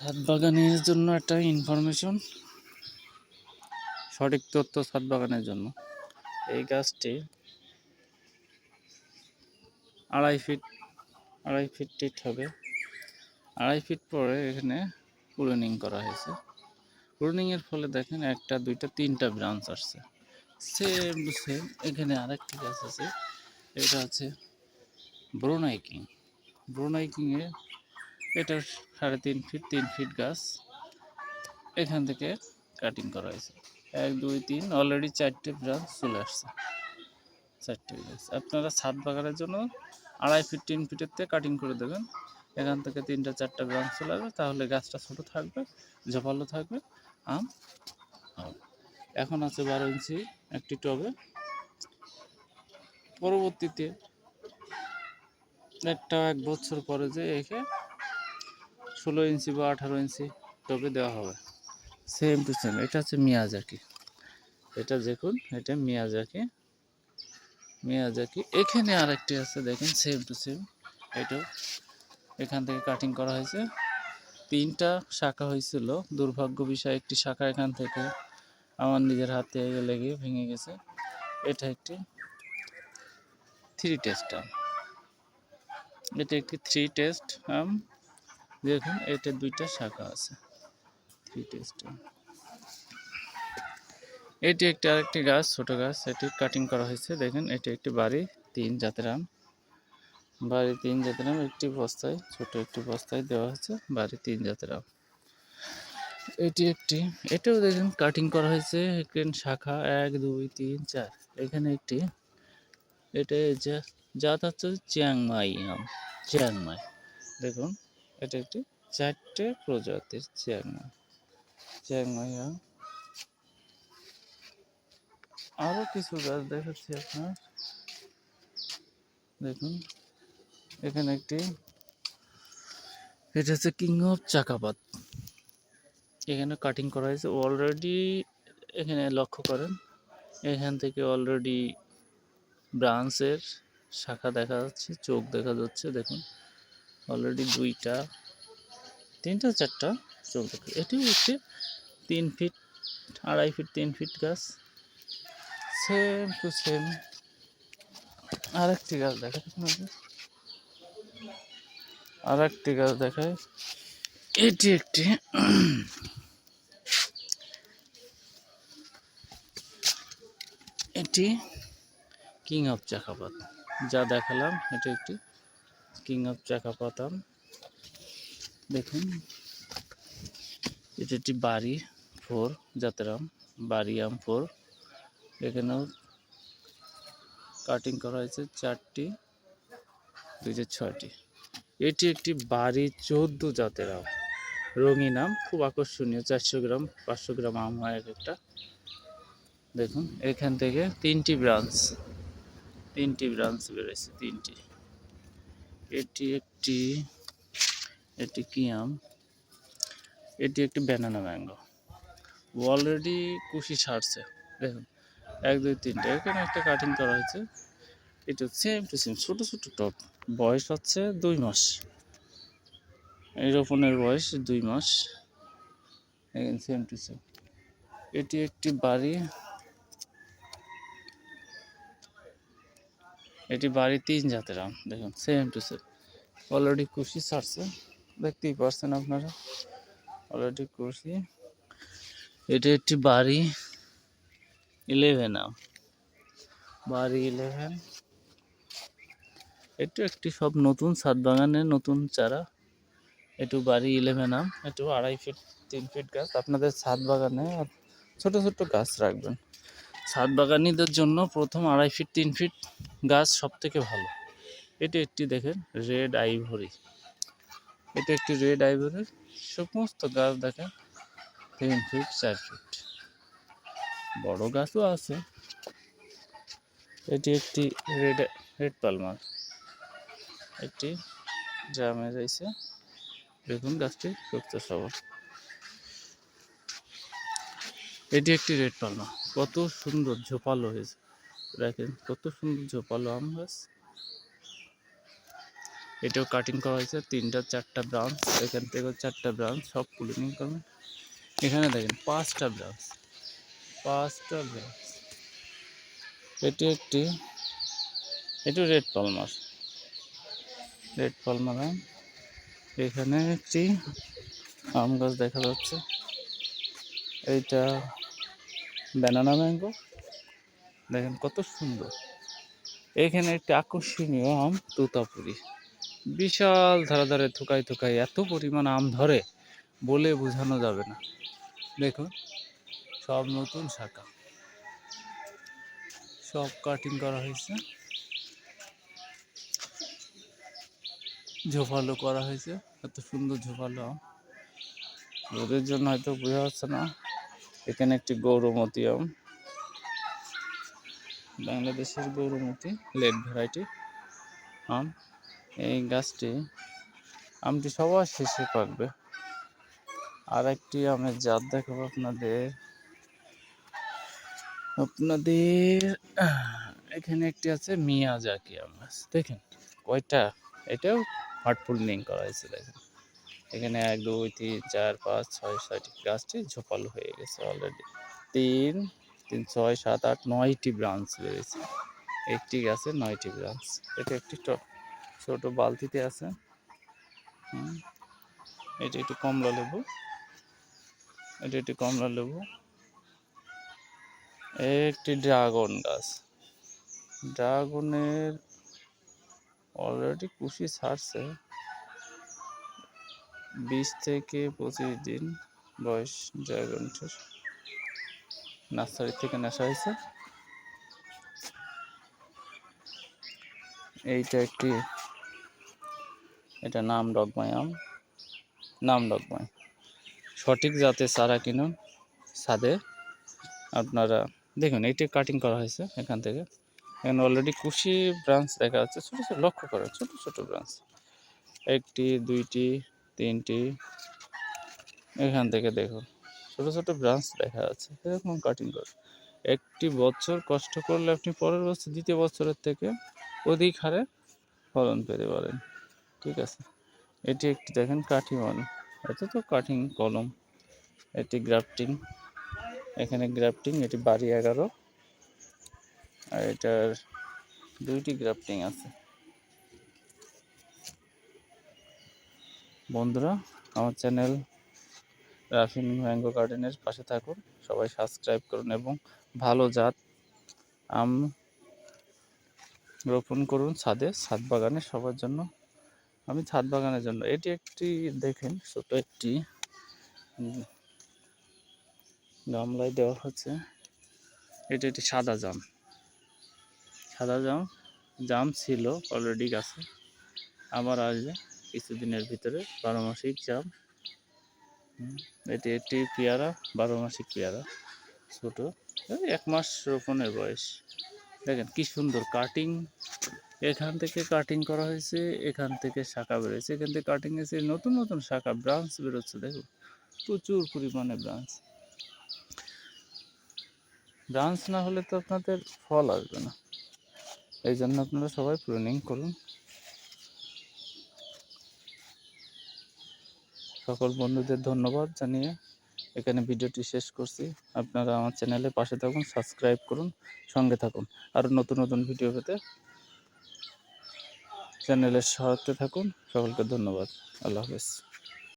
ছাদ বাগানের জন্য একটা ইনফরমেশন, সঠিক তথ্য ছাদ বাগানের জন্য। এই গাছটি 2.5 ফিট টিট হবে। 2.5 ফিট পরে এখানে প্রুনিং করা হয়েছে। প্রুনিংয়ের ফলে দেখেন 1টা 2টা 3টা ব্রাঞ্চ আসছে। সেম এখানে আরেকটি গাছ আছে, এটা হচ্ছে ব্রোনাইকিংয়ে এটা 3.5 ফিট 3 ফিট গাছ। এখান থেকে কাটিং করা হয়েছে 1 2 3 অলরেডি 4টে ব্রাঞ্চ চলে আসছে। 4টে গাছ আপনারা ছাদ বাগানের জন্য 2.5 ফিট 3 ফিটের থেকে কাটিং করে দেবেন। এখান থেকে 3টা 4টা ব্রাঞ্চ চলে আসবে, তাহলে গাছটা ছোট থাকবে, ঝোপালো থাকবে, আম হবে। এখন আছে 12 ইঞ্চি একটি টবে। পরবর্তীতে 1 বছর পরে যে একে 16 ইঞ্চি বা 18 ইঞ্চি টবে দেওয়া হবে। Same to same. এটা হচ্ছে মিয়াজাকি। এটা দেখুন, এটা মিয়াজাকি। এখানে আরেকটি আছে দেখেন, সেম টু সেম। এটাও এখান থেকে কাটিং করা হয়েছে। 3টা শাখা হয়েছিল, দুর্ভাগ্য বিষয় একটি শাখা এখান থেকে আমার নিজের হাতে লেগে ভেঙে গেছে। এটা একটি 3 টেস্ট আম। এটা একটি 3 টেস্ট আম। দেখুন, এটা 2টা শাখা আছে, 3 টেস্ট আম। এটি একটি আরেকটি গাছ, ছোট গাছ, এটি কাটিং করা হয়েছে। দেখেন, এটি একটি বাড়ি 3 জাতের আম। বাড়ি 3 জাতের আম একটি বস্তায়, ছোট একটি বস্তায় দেওয়া হয়েছে, বাড়ি 3 জাতের আম। এটাও দেখেন কাটিং করা হয়েছে। এখানে শাখা 1 2 3 4। এখানে একটি, এটা জাত হচ্ছে চিয়াংমাই আম। চিয়াংমাই, দেখুন, এটা একটি 4টে প্রজাতির চিয়াংমাই আম। আরো কিছু গাছ দেখাচ্ছি আপনার, দেখুন। এখানে এটা হচ্ছে কিং অফ চাকাপাত। এখানে কাটিং করা হয়েছে অলরেডি। এখানে লক্ষ্য করেন, এখান থেকে অলরেডি ব্রাঞ্চের শাখা দেখা যাচ্ছে, চোখ দেখা যাচ্ছে। দেখুন, অলরেডি 2টা 3টা 4টা চোখ দেখা। এটিও একটি 3 ফিট 2.5 ফিট 3 ফিট গাছ। সেম টু সেম আরেকটি গাছ দেখাচ্ছি, আরেকটি গাছ দেখায়। এটি একটি এটি কিং অফ চাকাপাত। যা দেখালাম, এটি একটি কিং অফ চাকাপাত আম। দেখুন, এটি একটি বাড়ি 4 জাতের আম, বাড়ি আম 4। এখানেও কাটিং করা হয়েছে 4টি, 6টি। এটি একটি বাড়ি 14 জাতের আম, রঙিন আম, খুব আকর্ষণীয়। 400 গ্রাম 500 গ্রাম আম হয় এক একটা। দেখুন, এখান থেকে 3টি ব্রাঞ্চ বেরোচ্ছে, 3টি। এটি কি আম? এটি একটি ব্যানানা ম্যাঙ্গো। অলরেডি কুশি ছাড়ছে। দেখুন, 1 2 3টে। এখানে একটা কাটিং করা হয়েছে। এটা সেম টু সেম, ছোট ছোট টব। বয়স হচ্ছে 2 মাস। এই রোপণের বয়স 2 মাস। এখানে সেম টু সেম। এটি একটি বাড়ি, এটি বাড়ি 3 জাতের আম। দেখুন, সেম টু সেম। অলরেডি কুশি ছাড়ছে, দেখতেই পারছেন আপনারা, অলরেডি কুশি। এটি একটি বাড়ি 11 আম, বাড়ি 11। এটি একটি সব নতুন ছাদ বাগানের নতুন চারা। এটু বাড়ি 11 আম। এটু 2.5 ফিট 3 ফিট গাছ। আপনাদের ছাদ বাগানে ছোট ছোট গাছ রাখবেন। ছাদ বাগানিদের জন্য প্রথম 2.5 ফিট 3 ফিট গাছ সব থেকে ভালো। এটি একটি দেখেন রেড আইভরি। এটা একটি রেড আইভরির সমস্ত গাছ দেখেন 3 ফিট 4 ফিট। বড় গাছও আছে। এটি একটি রেড পালমার, একটি ড্রামে রয়েছে। দেখুন, গাছটি সুস্থ সবল। এটি একটি রেড পালমা, কত সুন্দর ঝোপালো হয়েছে। দেখেন কত সুন্দর ঝোপালো আম গাছ। এটাও কাটিং করা হয়েছে, 3টা 4টা ব্রাঞ্চ, এখান থেকেও 4টা ব্রাঞ্চ, সব পুলিং করবেন। এখানে দেখেন 5টা ব্রাঞ্চ, 5টা ব্রাঞ্চ। এটি একটি, এটি রেড পালমার, রেড পালমার আম। এখানে একটি আম গাছ দেখা যাচ্ছে, এইটা ব্যানানা ম্যাঙ্গো, দেখেন কত সুন্দর। এখানে একটি আকর্ষণীয় আম তোতাপুরি, বিশাল ধারে ধারে থুকাই থুকাই এত পরিমাণ আম ধরে বলে বোঝানো যাবে না। দেখুন সব নতুন শাখা, সব কাটিং করা হয়েছে, ঝোপালো করা হয়েছে, এত সুন্দর ঝোপালো আম। রোদের জন্য হয়তো বোঝা যাচ্ছে না। এখানে একটি গৌরমতি আম, বাংলাদেশের গৌরমতি লেট ভ্যারাইটি আম। এই গাছটি, আমটি সবার শেষে পাকবে। আর একটি আমের জাত দেখাবো আপনাদের। এখানে একটি আছে মিয়াজাকি আম গাছ, দেখেন কয়টা, এটাও হার্টফুল নিং করা হয়েছে। দেখেন এখানে 1 2 3 4 5 6 6টি, গাছটি ঝোপালো হয়ে গেছে অলরেডি। 3 3 6 7 8 9টি ব্রাঞ্চ রয়েছে, একটি গাছে 9টি ব্রাঞ্চ। এটা একটি ছোট বালতিতে আছে। এটা একটি কমলা লেবু, এটা একটি কমলা লেবু। একটি ড্রাগন গাছ, ড্রাগনের অলরেডি কুশি ছাড়ছে, 20 থেকে 25 দিন বয়স ড্রাগনটির। নার্সারি থেকে নেশা হয়েছে। এইটা একটি, এটা নাম ডগমাই আম, নাম ডগমাই। সঠিক জাতের চারা কিনুন ছাদে আপনারা। দেখুন এইটা কাটিং করা হয়েছে এখান থেকে, এখানে অলরেডি কুশি ব্রাঞ্চ দেখা যাচ্ছে, ছোটো ছোটো, লক্ষ্য করেন ছোটো ছোটো ব্রাঞ্চ, 1টি 2টি 3টি। এখান থেকে দেখুন ছোটো ছোটো ব্রাঞ্চ দেখা যাচ্ছে, এরকম কাটিং করে। একটি বছর কষ্ট করলে আপনি পরের বছর, দ্বিতীয় বছরের থেকে অধিক হারে ফলন পেতে পারেন। ঠিক আছে, এটি একটি দেখেন কাঠিমন, এটা তো কাটিং কলম, এটি গ্রাফটিং, এখানে গ্রাফটিং, এটি বাড়ি 11, আর এটার 2টি গ্রাফটিং আছে। বন্ধুরা আমার চ্যানেল রাফিন ম্যাঙ্গো গার্ডেনের পাশে থাকুন, সবাই সাবস্ক্রাইব করুন এবং ভালো জাত আম রোপণ করুন ছাদে, ছাদ বাগানে সবার জন্য। আমি ছাদ বাগানের জন্য, এটি একটি দেখেন ছোট একটি গামলায় দেওয়া হচ্ছে। এটি একটি সাদা জাম, সাদা জাম, জাম ছিল অলরেডি গাছে, আবার আসবে কিছুদিনের ভিতরে 12 মাসিক জাম। এটি একটি পেয়ারা, 12 মাসিক পেয়ারা, ছোট, 1 মাস রোপণের বয়স। দেখেন কি সুন্দর কাটিং, এখান থেকে কাটিং করা হয়েছে, এখান থেকে শাখা বেরোচ্ছে, এখান থেকে কাটিং হয়েছে, নতুন নতুন শাখা ব্রাঞ্চ বেরোচ্ছে। দেখুন প্রচুর পরিমাণে ব্রাঞ্চ, ব্রাঞ্চ না হলে তো আপনাদের ফল আসবে না। এই জন্য আপনারা সবাই প্রুনিং করুন। সকল বন্ধুদের ধন্যবাদ জানিয়ে এখানে ভিডিওটি শেষ করছি। আপনারা আমার চ্যানেলের পাশে থাকুন, সাবস্ক্রাইব করুন, সঙ্গে থাকুন। আরও নতুন নতুন ভিডিও পেতে চ্যানেলের সাথে থাকুন। সকলকে ধন্যবাদ। আল্লাহ হাফেজ।